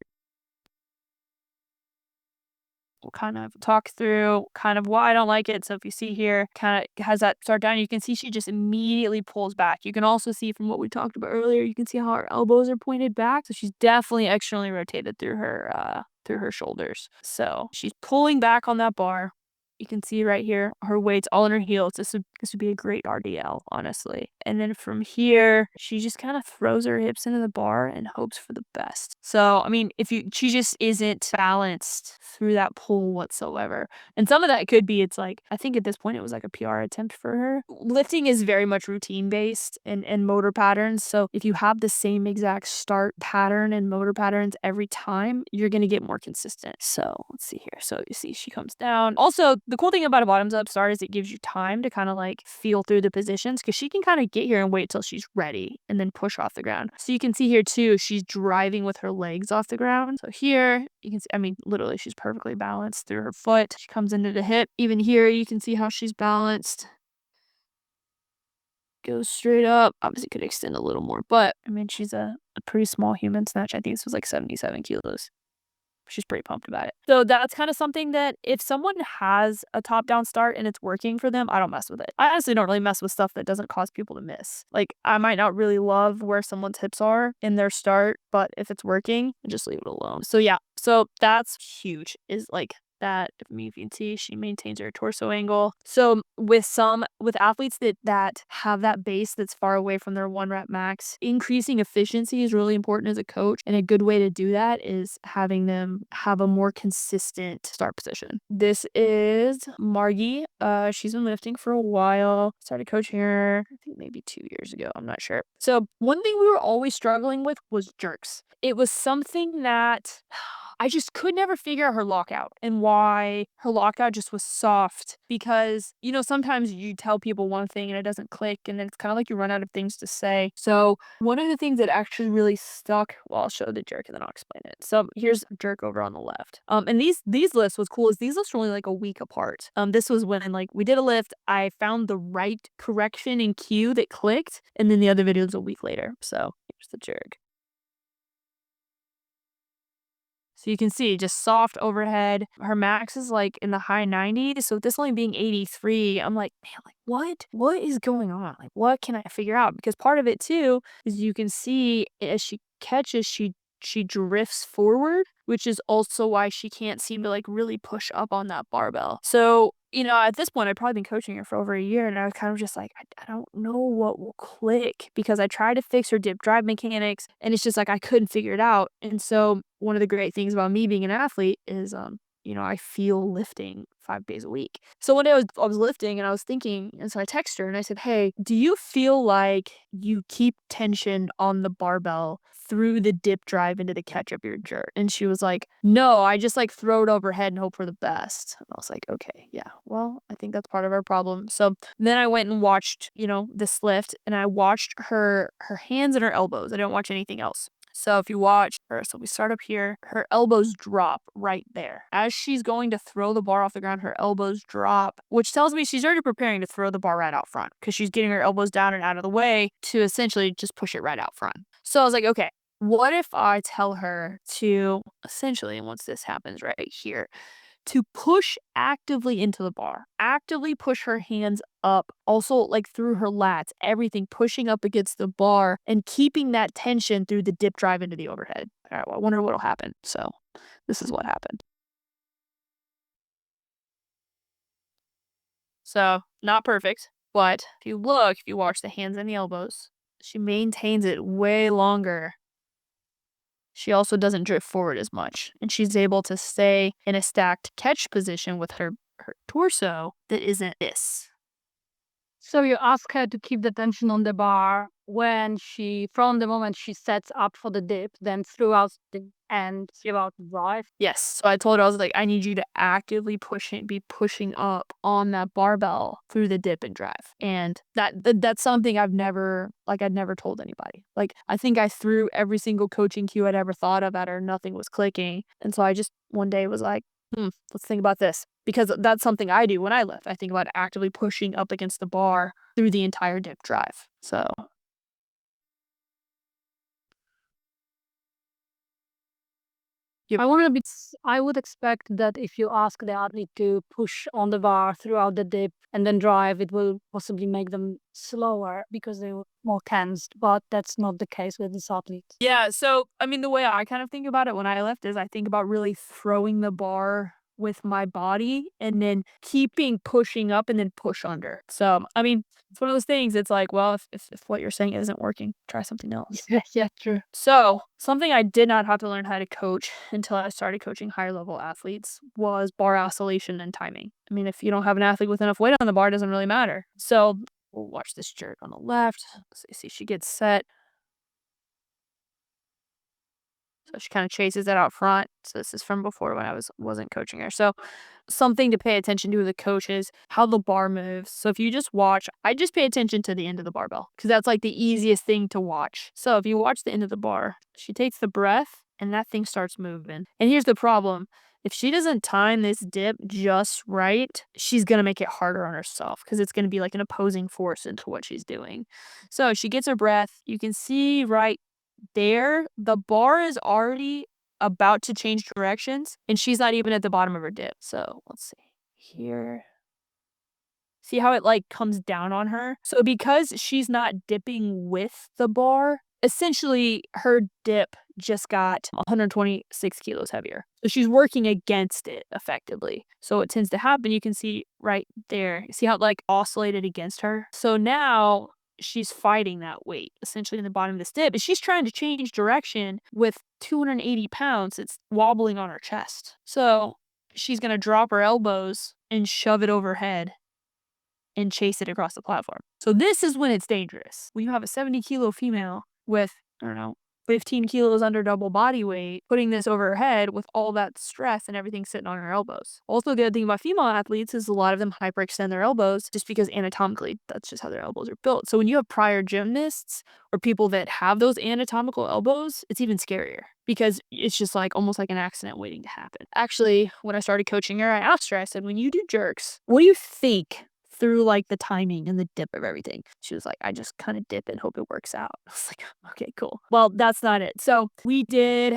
We'll kind of talk through kind of why I don't like it. So if you see here, kind of has that start down, you can see she just immediately pulls back. You can also see from what we talked about earlier, you can see how her elbows are pointed back. So she's definitely externally rotated through her shoulders. So she's pulling back on that bar. You can see right here, her weight's all in her heels. This would be a great RDL, honestly. And then from here, she just kind of throws her hips into the bar and hopes for the best. So, I mean, she just isn't balanced through that pull whatsoever. And some of that could be, it's like, I think at this point it was like a PR attempt for her. Lifting is very much routine based and motor patterns. So if you have the same exact start pattern and motor patterns every time, you're going to get more consistent. So let's see here. So you see she comes down. Also, the cool thing about a bottoms up start is it gives you time to kind of like feel through the positions, because she can kind of get here and wait till she's ready and then push off the ground. So you can see here too, she's driving with her legs off the ground. So here you can see, I mean, literally she's perfectly balanced through her foot. She comes into the hip. Even here, you can see how she's balanced. Goes straight up. Obviously could extend a little more, but I mean, she's a pretty small human snatch. I think this was like 77 kilos. She's pretty pumped about it. So that's kind of something that if someone has a top-down start and it's working for them, I don't mess with it. I honestly don't really mess with stuff that doesn't cause people to miss. Like, I might not really love where someone's hips are in their start, but if it's working, just leave it alone. So yeah, so that's huge, is like that. If you can see, she maintains her torso angle. So with athletes that have that base that's far away from their 1 rep max, increasing efficiency is really important as a coach. And a good way to do that is having them have a more consistent start position. This is Margie. She's been lifting for a while. Started coaching her, I think maybe 2 years ago. I'm not sure. So one thing we were always struggling with was jerks. It was something that I just could never figure out her lockout and why her lockout just was soft, because, you know, sometimes you tell people one thing and it doesn't click, and then it's kind of like you run out of things to say. So one of the things that actually really stuck, well, I'll show the jerk and then I'll explain it. So here's jerk over on the left. And these lists, what's cool is these lists were only like a week apart. This was when like we did a lift, I found the right correction and cue that clicked, and then the other video was a week later. So here's the jerk. So you can see just soft overhead. Her max is like in the high 90s. So this only being 83, I'm like, man, like what is going on? Like, what can I figure out? Because part of it too is you can see as she catches, she drifts forward, which is also why she can't seem to like really push up on that barbell. So, you know, at this point, I've probably been coaching her for over a year, and I was kind of just like, I don't know what will click, because I tried to fix her dip drive mechanics and it's just like I couldn't figure it out. And so one of the great things about me being an athlete is I feel lifting 5 days a week. So one day I was lifting and I was thinking, and so I texted her and I said, "Hey, do you feel like you keep tension on the barbell through the dip drive into the catch up your jerk?" And she was like, "No, I just like throw it overhead and hope for the best." And I was like, "Okay, yeah, well, I think that's part of our problem." So then I went and watched, this lift, and I watched her hands and her elbows. I didn't watch anything else. So if you watch her, so we start up here, her elbows drop right there. As she's going to throw the bar off the ground, her elbows drop, which tells me she's already preparing to throw the bar right out front because she's getting her elbows down and out of the way to essentially just push it right out front. So I was like, okay, what if I tell her to essentially, once this happens right here, to push actively into the bar, actively push her hands up, also like through her lats, everything pushing up against the bar and keeping that tension through the dip drive into the overhead. All right, well, I wonder what'll happen. So this is what happened. So not perfect, but if you watch the hands and the elbows, she maintains it way longer. She also doesn't drift forward as much, and she's able to stay in a stacked catch position with her torso that isn't this. So you ask her to keep the tension on the bar from the moment she sets up for the dip, then throughout the and throughout the drive. Yes. So I told her, I was like, I need you to actively be pushing up on that barbell through the dip and drive. And that's something I'd never told anybody. Like, I think I threw every single coaching cue I'd ever thought of at her. Nothing was clicking. And so I just one day was like, let's think about this. Because that's something I do when I lift. I think about actively pushing up against the bar through the entire dip drive. So Yep. I would expect that if you ask the athlete to push on the bar throughout the dip and then drive, it will possibly make them slower because they're more tensed. But that's not the case with this athlete. Yeah, so, I mean, the way I kind of think about it when I lift is I think about really throwing the bar with my body and then keeping pushing up and then push under. So, I mean, it's one of those things, it's like, well, if what you're saying isn't working, try something else. Yeah, yeah, true. So, something I did not have to learn how to coach until I started coaching higher level athletes was bar oscillation and timing. I mean, if you don't have an athlete with enough weight on the bar, it doesn't really matter. So, we'll watch this jerk on the left. See, she gets set. So she kind of chases it out front. So this is from before when I wasn't coaching her. So something to pay attention to as a coach is how the bar moves. So if you just watch, I just pay attention to the end of the barbell because that's like the easiest thing to watch. So if you watch the end of the bar, she takes the breath and that thing starts moving. And here's the problem. If she doesn't time this dip just right, she's going to make it harder on herself because it's going to be like an opposing force into what she's doing. So she gets her breath. You can see right there, the bar is already about to change directions, and she's not even at the bottom of her dip. So let's see here. See how it like comes down on her? So because she's not dipping with the bar, essentially her dip just got 126 kilos heavier. So she's working against it effectively. So what tends to happen, you can see right there. See how it like oscillated against her? So now she's fighting that weight essentially in the bottom of this dip. And she's trying to change direction with 280 pounds. It's wobbling on her chest. So she's going to drop her elbows and shove it overhead and chase it across the platform. So this is when it's dangerous. When you have a 70-kilo female with, I don't know, 15 kilos under double body weight, putting this over her head with all that stress and everything sitting on her elbows. Also, the other thing about female athletes is a lot of them hyperextend their elbows just because anatomically, that's just how their elbows are built. So when you have prior gymnasts or people that have those anatomical elbows, it's even scarier because it's just like almost like an accident waiting to happen. Actually, when I started coaching her, I asked her, I said, when you do jerks, what do you think through like the timing and the dip of everything? She was like, I just kind of dip and hope it works out. I was like, okay, cool. Well, that's not it. So we did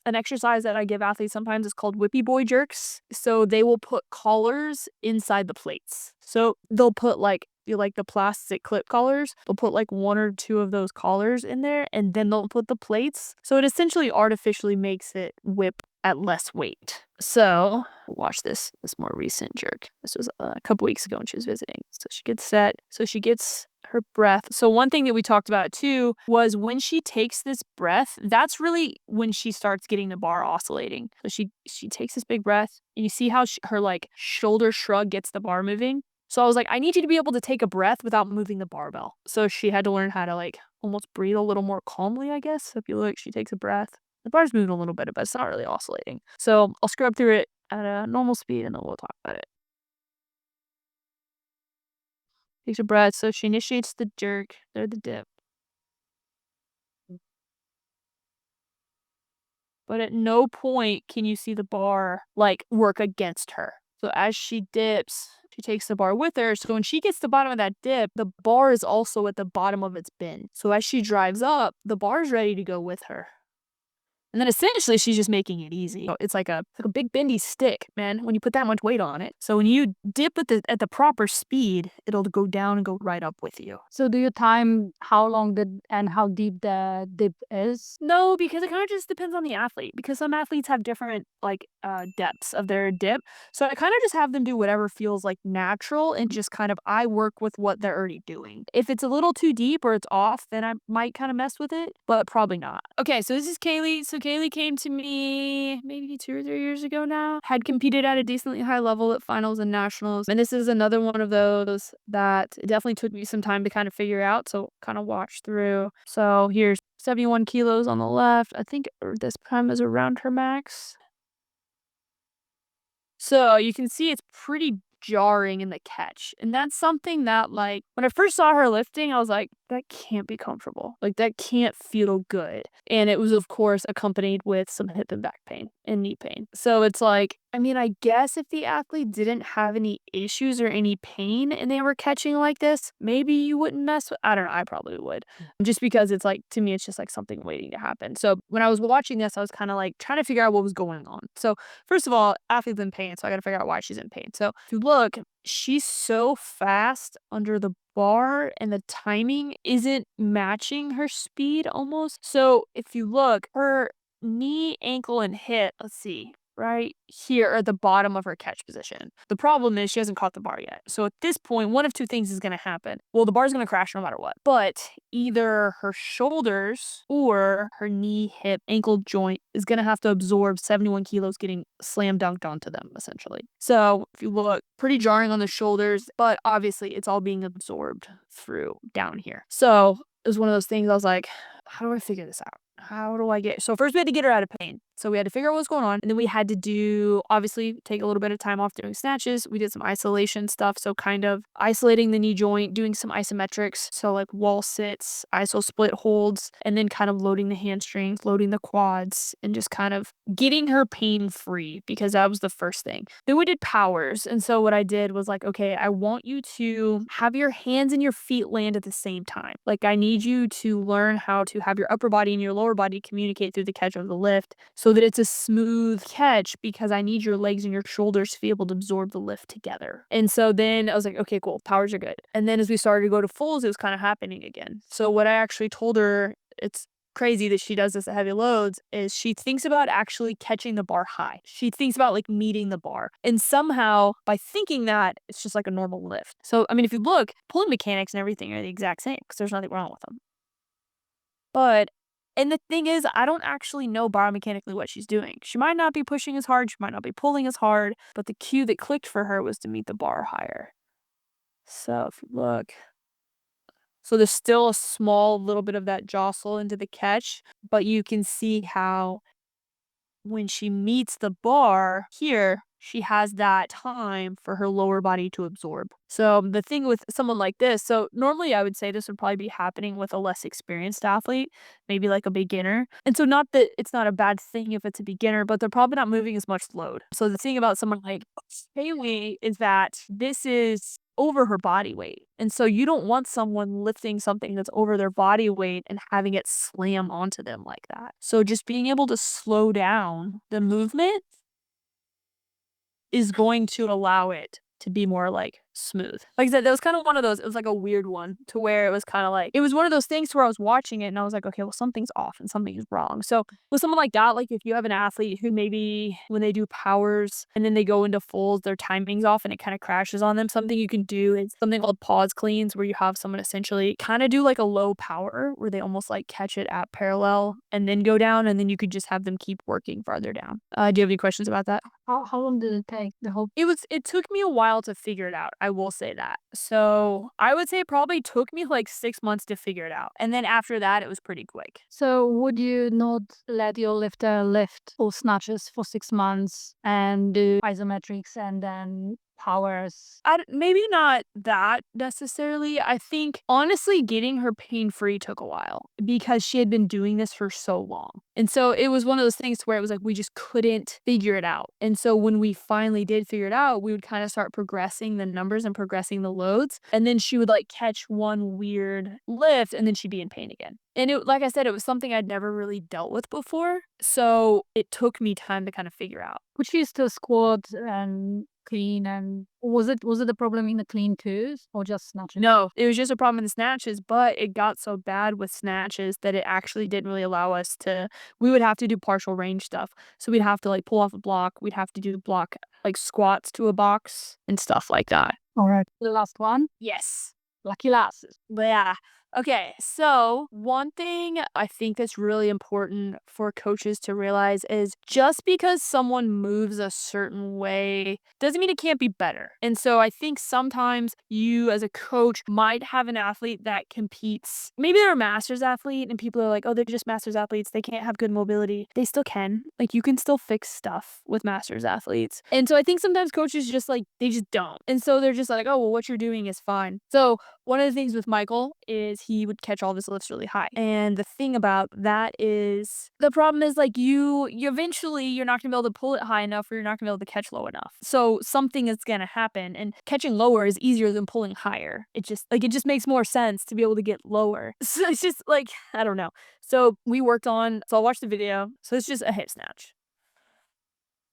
an exercise that I give athletes sometimes. It's called whippy boy jerks. So they will put collars inside the plates. So they'll put like the plastic clip collars. They'll put like one or two of those collars in there and then they'll put the plates. So it essentially artificially makes it whip at less weight. So watch this more recent jerk. This was a couple weeks ago when she was visiting. So she gets set. So she gets her breath. So one thing that we talked about too was when she takes this breath, that's really when she starts getting the bar oscillating. So she takes this big breath, and you see how her like shoulder shrug gets the bar moving. So I was like, I need you to be able to take a breath without moving the barbell. So she had to learn how to like almost breathe a little more calmly, I guess. So if you look, she takes a breath. The bar's moving a little bit, but it's not really oscillating. So I'll scrub through it at a normal speed, and then we'll talk about it. Takes a breath. So she initiates the jerk, or the dip. But at no point can you see the bar like work against her. So as she dips, she takes the bar with her. So when she gets to the bottom of that dip, the bar is also at the bottom of its bend. So as she drives up, the bar's ready to go with her. And then essentially she's just making it easy. It's like a big bendy stick, man, when you put that much weight on it. So when you dip at the proper speed, it'll go down and go right up with you. So do you time how long and how deep the dip is? No, because it kind of just depends on the athlete. Because some athletes have different like depths of their dip. So I kind of just have them do whatever feels like natural, and just kind of I work with what they're already doing. If it's a little too deep or it's off, then I might kind of mess with it, but probably not. Okay, so this is Kaylee. So Kaylee came to me maybe 2 or 3 years ago now. Had competed at a decently high level at finals and nationals. And this is another one of those that it definitely took me some time to kind of figure out. So kind of watch through. So here's 71 kilos on the left. I think this prime is around her max. So you can see it's pretty jarring in the catch. And that's something that, like, when I first saw her lifting, I was like, that can't be comfortable. Like, that can't feel good. And it was, of course, accompanied with some hip and back pain and knee pain. So it's like, I mean, I guess if the athlete didn't have any issues or any pain and they were catching like this, maybe you wouldn't mess with, I don't know, I probably would. Just because it's like, to me, it's just like something waiting to happen. So when I was watching this, I was kind of like trying to figure out what was going on. So first of all, athlete's in pain, so I got to figure out why she's in pain. So if you look, she's so fast under the bar, and the timing isn't matching her speed almost. So if you look, her knee, ankle, and hip, let's see, right here are the bottom of her catch position. The problem is she hasn't caught the bar yet. So at this point, one of two things is going to happen. Well, the bar's going to crash no matter what. But either her shoulders or her knee, hip, ankle joint is going to have to absorb 71 kilos getting slam dunked onto them, essentially. So if you look, pretty jarring on the shoulders, but obviously it's all being absorbed through down here. So it was one of those things I was like, how do I figure this out? How do I get... So first we had to get her out of pain. So we had to figure out what was going on. And then we had to do, obviously, take a little bit of time off doing snatches. We did some isolation stuff. So kind of isolating the knee joint, doing some isometrics. So like wall sits, iso split holds, and then kind of loading the hamstrings, loading the quads, and just kind of getting her pain free, because that was the first thing. Then we did powers. And so what I did was like, okay, I want you to have your hands and your feet land at the same time. Like, I need you to learn how to have your upper body and your lower body communicate through the catch of the lift, so that it's a smooth catch, because I need your legs and your shoulders to be able to absorb the lift together. And so then I was like, okay, cool, powers are good. And then as we started to go to fulls, it was kind of happening again. So what I actually told her, it's crazy that she does this at heavy loads, is she thinks about actually catching the bar high. She thinks about like meeting the bar. And somehow by thinking that, it's just like a normal lift. So, I mean, if you look, pulling mechanics and everything are the exact same, because there's nothing wrong with them. But, and the thing is, I don't actually know biomechanically what she's doing. She might not be pushing as hard, she might not be pulling as hard, but the cue that clicked for her was to meet the bar higher. So if you look, so there's still a small little bit of that jostle into the catch, but you can see how when she meets the bar here, she has that time for her lower body to absorb. So the thing with someone like this, so normally I would say this would probably be happening with a less experienced athlete, maybe like a beginner. And so not that it's not a bad thing if it's a beginner, but they're probably not moving as much load. So the thing about someone like Haley is that this is over her body weight. And so you don't want someone lifting something that's over their body weight and having it slam onto them like that. So just being able to slow down the movement is going to allow it to be more like smooth. Like I said, that was kind of one of those, it was like a weird one to where it was kind of like, it was one of those things where I was watching it and I was like, okay, well, something's off and something is wrong. So with someone like that, like if you have an athlete who maybe when they do powers and then they go into fulls, their timing's off and it kind of crashes on them, something you can do is something called pause cleans, where you have someone essentially kind of do like a low power where they almost like catch it at parallel and then go down, and then you could just have them keep working farther down. Do you have any questions about that? How long did it take the whole? It took me a while to figure it out. I will say that. So I would say it probably took me like 6 months to figure it out. And then after that, it was pretty quick. So would you not let your lifter lift full snatches for 6 months and do isometrics and then powers? Maybe not that necessarily. I think honestly, getting her pain free took a while because she had been doing this for so long. And so it was one of those things where it was like we just couldn't figure it out. And so when we finally did figure it out, we would kind of start progressing the numbers and progressing the loads. And then she would like catch one weird lift and then she'd be in pain again. And it, like I said, it was something I'd never really dealt with before. So it took me time to kind of figure out. Could she still squat and clean, and was it the problem in the clean too, or just snatches? No, it was just a problem in the snatches, but it got so bad with snatches that it actually didn't really allow us to, we would have to do partial range stuff. So we'd have to like pull off a block, we'd have to do block like squats to a box and stuff like that. All right. The last one. Yes. Lucky last. But yeah. Okay, so one thing I think that's really important for coaches to realize is just because someone moves a certain way doesn't mean it can't be better. And so I think sometimes you as a coach might have an athlete that competes. Maybe they're a master's athlete and people are like, oh, they're just master's athletes. They can't have good mobility. They still can. Like you can still fix stuff with master's athletes. And so I think sometimes coaches just like, they just don't. And so they're just like, oh, well, what you're doing is fine. So one of the things with Michael is he would catch all of his lifts really high. And the thing about that is the problem is like you eventually you're not gonna be able to pull it high enough or you're not gonna be able to catch low enough. So something is gonna happen, and catching lower is easier than pulling higher. It just makes more sense to be able to get lower. So it's just like, I don't know. So I'll watch the video. So it's just a hip snatch.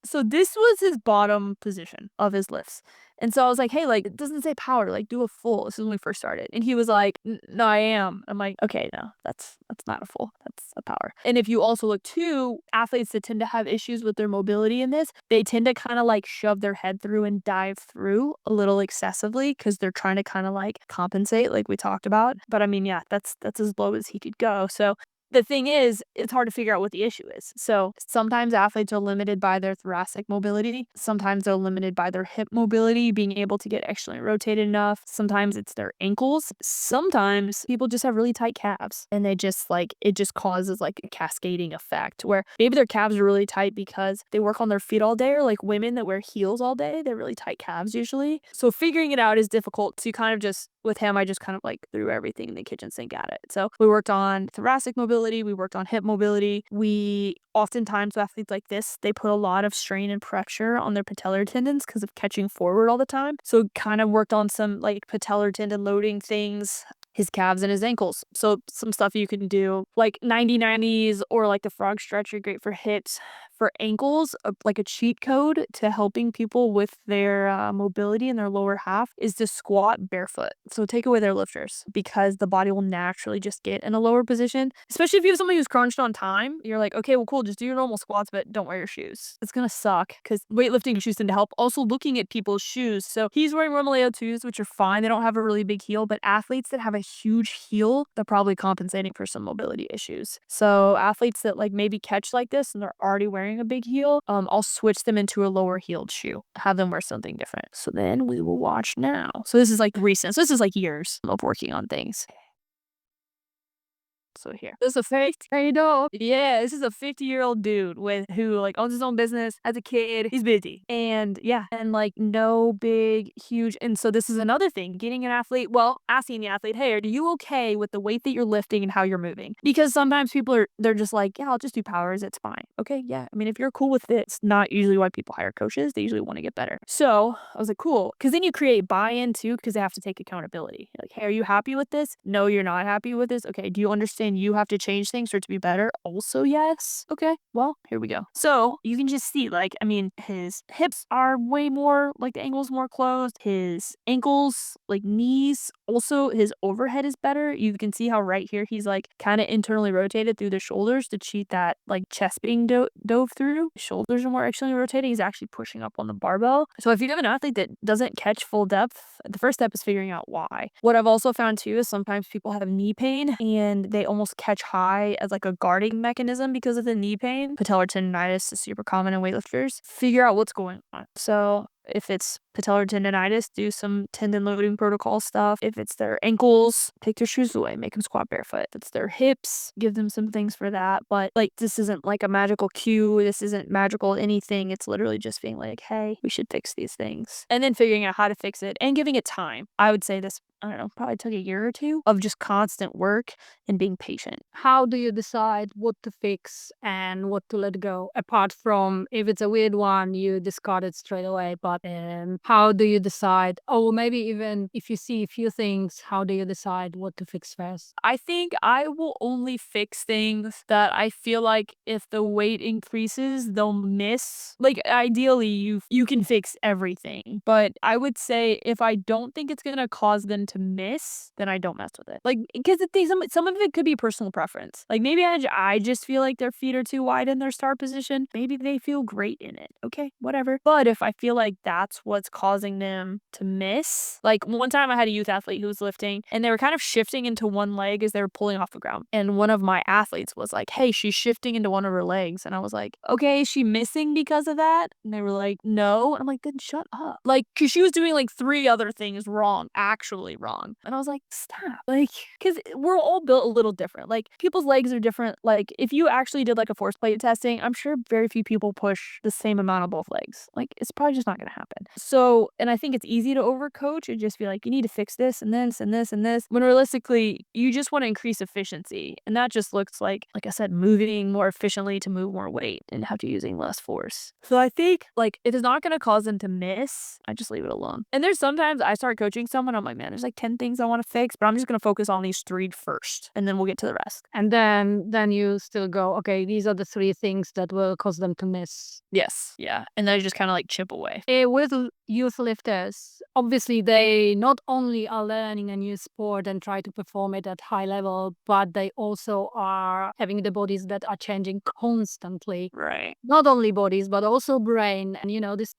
So this was his bottom position of his lifts. And so I was like, hey, like, it doesn't say power, like, do a full. This is when we first started. And he was like, no, I am. I'm like, okay, no, that's not a full. That's a power. And if you also look too, athletes that tend to have issues with their mobility in this, they tend to kind of like shove their head through and dive through a little excessively because they're trying to kind of like compensate, like we talked about. But I mean, yeah, that's as low as he could go. So the thing is, it's hard to figure out what the issue is. So sometimes athletes are limited by their thoracic mobility. Sometimes they're limited by their hip mobility, being able to get externally rotated enough. Sometimes it's their ankles. Sometimes people just have really tight calves and they just like, it just causes like a cascading effect where maybe their calves are really tight because they work on their feet all day, or like women that wear heels all day, they're really tight calves usually. So figuring it out is difficult. So you kind of just, with him, I just kind of like threw everything in the kitchen sink at it. So we worked on thoracic mobility, we worked on hip mobility. We oftentimes with athletes like this, they put a lot of strain and pressure on their patellar tendons because of catching forward all the time. So kind of worked on some like patellar tendon loading things, his calves and his ankles. So some stuff you can do like 90-90s or like the frog stretch are great for hips. For ankles, like a cheat code to helping people with their mobility in their lower half is to squat barefoot. So take away their lifters because the body will naturally just get in a lower position. Especially if you have somebody who's crunched on time, you're like, okay, well, cool, just do your normal squats, but don't wear your shoes. It's gonna suck because weightlifting shoes tend to help. Also looking at people's shoes. So he's wearing Romaleo 2s, which are fine. They don't have a really big heel, but athletes that have a huge heel, they're probably compensating for some mobility issues. So athletes that like maybe catch like this and they're already wearing a big heel, I'll switch them into a lower heeled shoe, have them wear something different. So then we will watch now. So this is like recent. So this is like years of working on things. So here, this is a 50-year-old dude who like owns his own business, has a kid, he's busy, and yeah, and like no big huge. And so this is another thing, getting an athlete, well, asking the athlete, hey, are you okay with the weight that you're lifting and how you're moving? Because sometimes they're just like, yeah, I'll just do powers, it's fine. Okay, yeah, I mean, if you're cool with it, it's not usually why people hire coaches. They usually want to get better. So I was like, cool, because then you create buy-in too, because they have to take accountability. You're like, hey, are you happy with this? No, you're not happy with this. Okay, do you understand and you have to change things for it to be better? Also, yes. Okay, well, here we go. So you can just see, like, I mean, his hips are way more, like, the angle's more closed. His ankles, like, knees, also his overhead is better. You can see how right here he's, like, kind of internally rotated through the shoulders to cheat that, like, chest being dove through. His shoulders are more externally rotating. He's actually pushing up on the barbell. So if you have an athlete that doesn't catch full depth, the first step is figuring out why. What I've also found too is sometimes people have knee pain and they almost catch high as like a guarding mechanism because of the knee pain. Patellar tendonitis is super common in weightlifters. Figure out what's going on. So if it's patellar tendonitis, do some tendon loading protocol stuff. If it's their ankles, take their shoes away, make them squat barefoot. If it's their hips, give them some things for that. But like, this isn't like a magical cue. This isn't magical anything. It's literally just being like, hey, we should fix these things. And then figuring out how to fix it and giving it time. I would say this, I don't know, probably took a year or two of just constant work and being patient. How do you decide what to fix and what to let go? Apart from if it's a weird one, you discard it straight away. But how do you decide? Oh, maybe even if you see a few things, how do you decide what to fix first? I think I will only fix things that I feel like if the weight increases, they'll miss. Like, ideally, you can fix everything. But I would say if I don't think it's gonna cause them to miss, then I don't mess with it. Like, because some of it could be personal preference. Like, maybe I just feel like their feet are too wide in their start position. Maybe they feel great in it. Okay, whatever. But if I feel like that's what's causing them to miss, like one time I had a youth athlete who was lifting and they were kind of shifting into one leg as they were pulling off the ground. And one of my athletes was like, hey, she's shifting into one of her legs. And I was like, okay, is she missing because of that? And they were like, no. And I'm like, then shut up. Like, cause she was doing like 3 other things wrong, actually wrong. And I was like, stop. Like, cause we're all built a little different. Like, people's legs are different. Like, if you actually did like a force plate testing, I'm sure very few people push the same amount of both legs. Like, it's probably just not gonna happen. So, and I think it's easy to overcoach and just be like, you need to fix this and this and this and this. When realistically, you just want to increase efficiency. And that just looks like I said, moving more efficiently to move more weight and have to using less force. So I think like if it's not going to cause them to miss, I just leave it alone. And there's sometimes I start coaching someone, I'm like, man, there's like 10 things I want to fix, but I'm just going to focus on these 3 first, and then we'll get to the rest. And then you still go, okay, these are the 3 things that will cause them to miss. Yes. Yeah. And then I just kind of like chip away. With youth lifters, obviously they not only are learning a new sport and try to perform it at high level, but they also are having the bodies that are changing constantly. Right. Not only bodies, but also brain and, this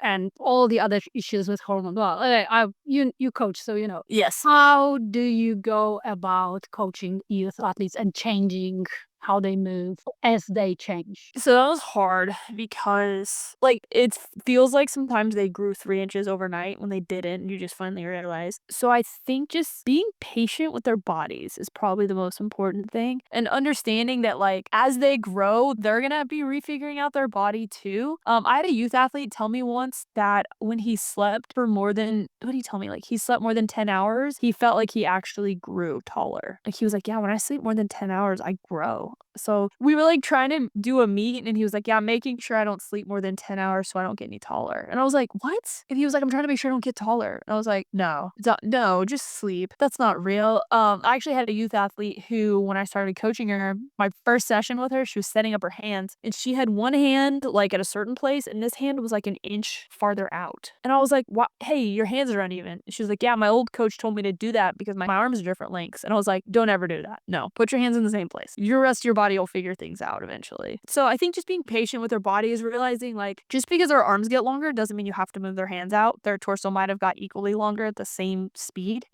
and all the other issues with hormone. Well, you coach, so you know. Yes. How do you go about coaching youth athletes and changing how they move as they change? So that was hard because like it feels like sometimes they grew 3 inches overnight when they didn't, and you just finally realize. So I think just being patient with their bodies is probably the most important thing, and understanding that like as they grow, they're gonna be refiguring out their body too. I had a youth athlete tell me once that when he slept for more than, what did he tell me? Like he slept more than 10 hours, he felt like he actually grew taller. Like he was like, yeah, when I sleep more than 10 hours, I grow. So we were like trying to do a meet, and he was like, yeah, I'm making sure I don't sleep more than 10 hours so I don't get any taller. And I was like, what? And he was like, I'm trying to make sure I don't get taller. And I was like, no, no, just sleep. That's not real. I actually had a youth athlete who, when I started coaching her, my first session with her, she was setting up her hands, and she had one hand like at a certain place, and this hand was like an inch farther out. And I was like, what? Hey, your hands are uneven. And she was like, yeah, my old coach told me to do that because my arms are different lengths. And I was like, don't ever do that. No, put your hands in the same place. Your rest of your body will figure things out eventually. So I think just being patient with their body is realizing like just because their arms get longer doesn't mean you have to move their hands out. Their torso might have got equally longer at the same speed.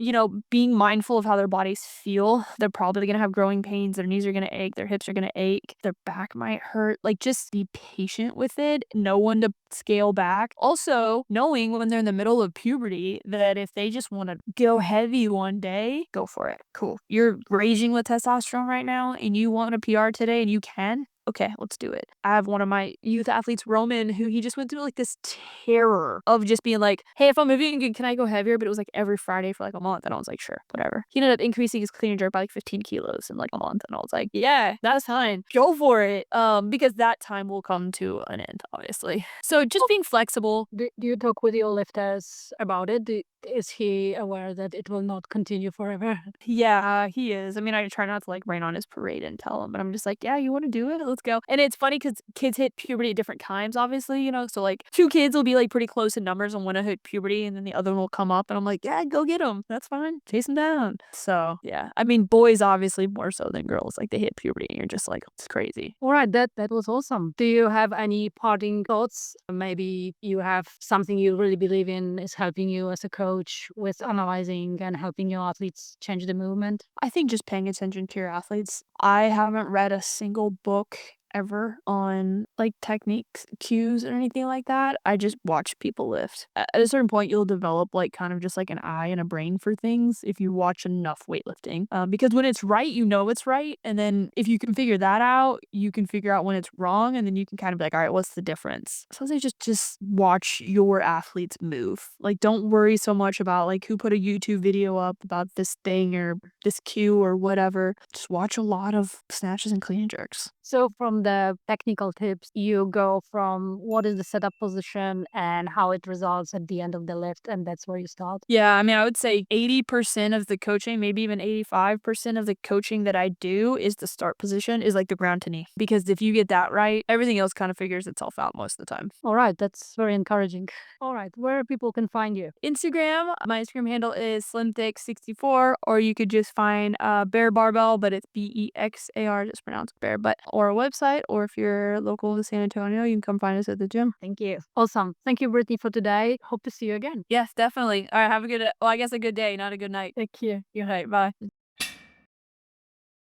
Being mindful of how their bodies feel. They're probably going to have growing pains. Their knees are going to ache. Their hips are going to ache. Their back might hurt. Like just be patient with it. Know when to scale back. Also, knowing when they're in the middle of puberty that if they just want to go heavy one day, go for it. Cool. You're raging with testosterone right now and you want a PR today and you can, okay, let's do it. I have one of my youth athletes, Roman, who he just went through like this terror of just being like, hey, if I'm moving, can I go heavier? But it was like every Friday for like a month. And I was like, sure, whatever. He ended up increasing his clean and jerk by like 15 kilos in like a month. And I was like, yeah, that's fine. Go for it. Because that time will come to an end, obviously. So just being flexible. Do you talk with your lifters about it? Is he aware that it will not continue forever? Yeah, he is. I mean, I try not to like rain on his parade and tell him, but I'm just like, yeah, you want to do it? Let's go. And it's funny because kids hit puberty at different times, obviously, you know. So like two kids will be like pretty close in numbers and one will hit puberty and then the other one will come up and I'm like, yeah, go get him. That's fine. Chase him down. So yeah, I mean, boys obviously more so than girls. Like they hit puberty and you're just like, it's crazy. All right, that was awesome. Do you have any parting thoughts? Maybe you have something you really believe in is helping you as a coach with analyzing and helping your athletes change the movement? I think just paying attention to your athletes. I haven't read a single book ever on like techniques, cues, or anything like that. I just watch people lift. At a certain point, you'll develop like kind of just like an eye and a brain for things if you watch enough weightlifting. Because when it's right, you know it's right. And then if you can figure that out, you can figure out when it's wrong. And then you can kind of be like, all right, what's the difference? So I say just watch your athletes move. Like, don't worry so much about like who put a YouTube video up about this thing or this cue or whatever. Just watch a lot of snatches and clean and jerks. So from the technical tips, you go from what is the setup position and how it results at the end of the lift, and that's where you start. Yeah, I mean, I would say 80% of the coaching, maybe even 85% of the coaching that I do is the start position is like the ground to knee. Because if you get that right, everything else kind of figures itself out most of the time. All right, that's very encouraging. All right, where people can find you? Instagram, my Instagram handle is slimthick64, or you could just find Bear Barbell, but it's Bexar, just pronounced bear, but or a website, or if you're local to San Antonio, you can come find us at the gym. Thank you. Awesome. Thank you, Brittany, for today. Hope to see you again. Yes, definitely. All right, have a good, well, I guess a good day, not a good night. Thank you. You're right, bye.